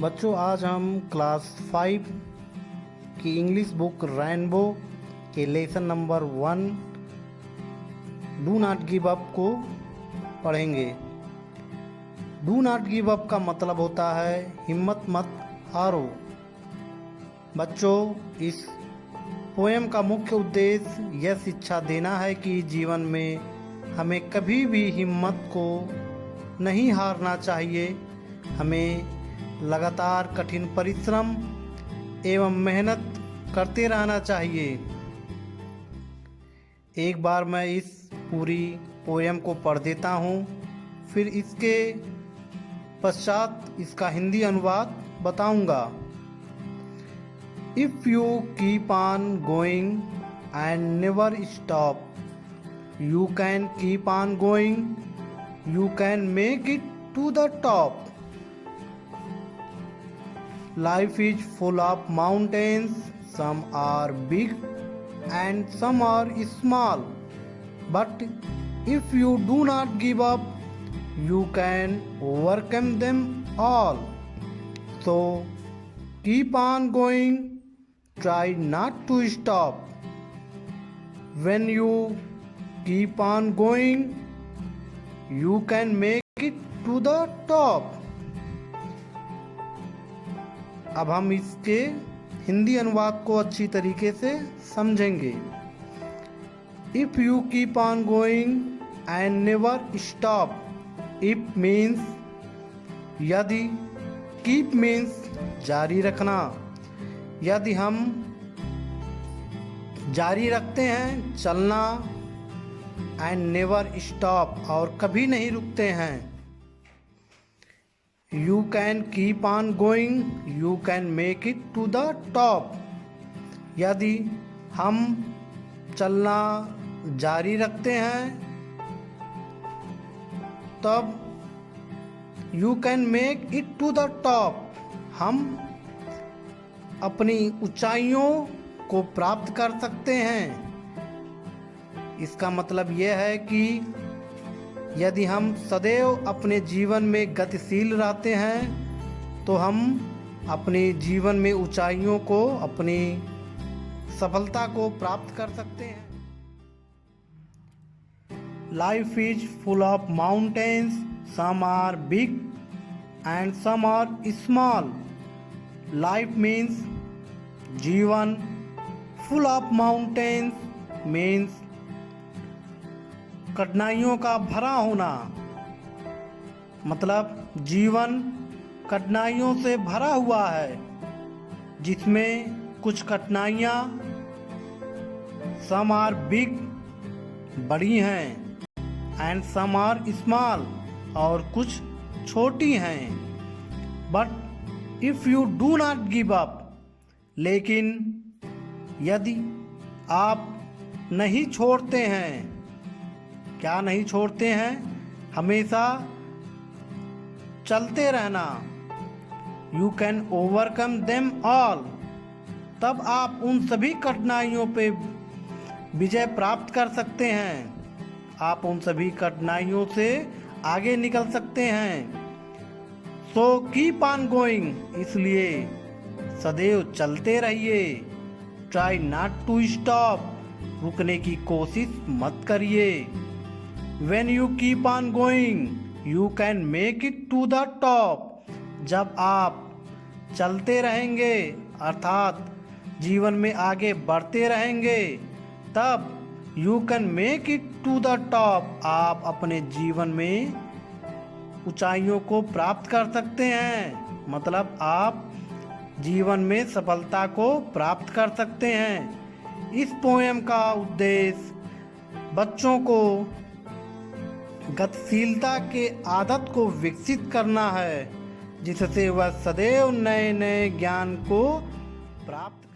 बच्चों, आज हम क्लास 5 की इंग्लिश बुक रेनबो के lesson number 1 do not give up को पढ़ेंगे। डू नॉट गिव अप का मतलब होता है हिम्मत मत हारो। बच्चों, इस पोएम का मुख्य उद्देश्य यह शिक्षा देना है कि जीवन में हमें कभी भी हिम्मत को नहीं हारना चाहिए। हमें लगातार कठिन परिश्रम एवं मेहनत करते रहना चाहिए। एक बार मैं इस पूरी पोएम को पढ़ देता हूँ, फिर इसके पश्चात इसका हिंदी अनुवाद बताऊंगा। If you keep on going and never stop, you can keep on going, you can make it to the top. Life is full of mountains, some are big and some are small. But if you do not give up, you can overcome them all. So keep on going, try not to stop. When you keep on going, you can make it to the top. अब हम इसके हिंदी अनुवाद को अच्छी तरीके से समझेंगे। If you keep on going and never stop, if means यदि, keep means जारी रखना। यदि हम जारी रखते हैं चलना, and never stop और कभी नहीं रुकते हैं। You can keep on going, you can make it to the top. यदि हम चलना जारी रखते हैं तब you can make it to the top, हम अपनी ऊंचाइयों को प्राप्त कर सकते हैं। इसका मतलब यह है कि यदि हम सदैव अपने जीवन में गतिशील रहते हैं तो हम अपने जीवन में ऊंचाइयों को, अपनी सफलता को प्राप्त कर सकते हैं। Life is full of mountains, some are big and some are small. Life means जीवन, फुल ऑफ माउंटेन्स मीन्स कठिनाइयों का भरा होना। मतलब जीवन कठिनाइयों से भरा हुआ है, जिसमें कुछ कठिनाइयाँ सम आर बिग बड़ी हैं, एंड सम आर स्मॉल और कुछ छोटी हैं। But if you do not give up, लेकिन यदि आप नहीं छोड़ते हैं, क्या नहीं छोड़ते हैं, हमेशा चलते रहना, you can overcome them all, तब आप उन सभी कठिनाइयों पे विजय प्राप्त कर सकते हैं। आप उन सभी कठिनाइयों से आगे निकल सकते हैं। सो कीप ऑन गोइंग, इसलिए सदैव चलते रहिए। ट्राई नॉट टू स्टॉप, रुकने की कोशिश मत करिए। When you keep on going, you can make it to the top. जब आप चलते रहेंगे अर्थात जीवन में आगे बढ़ते रहेंगे, तब you can make it to the top, आप अपने जीवन में ऊंचाइयों को प्राप्त कर सकते हैं। मतलब आप जीवन में सफलता को प्राप्त कर सकते हैं। इस पोएम का उद्देश्य बच्चों को गतिशीलता के आदत को विकसित करना है, जिससे वह सदैव नए नए ज्ञान को प्राप्त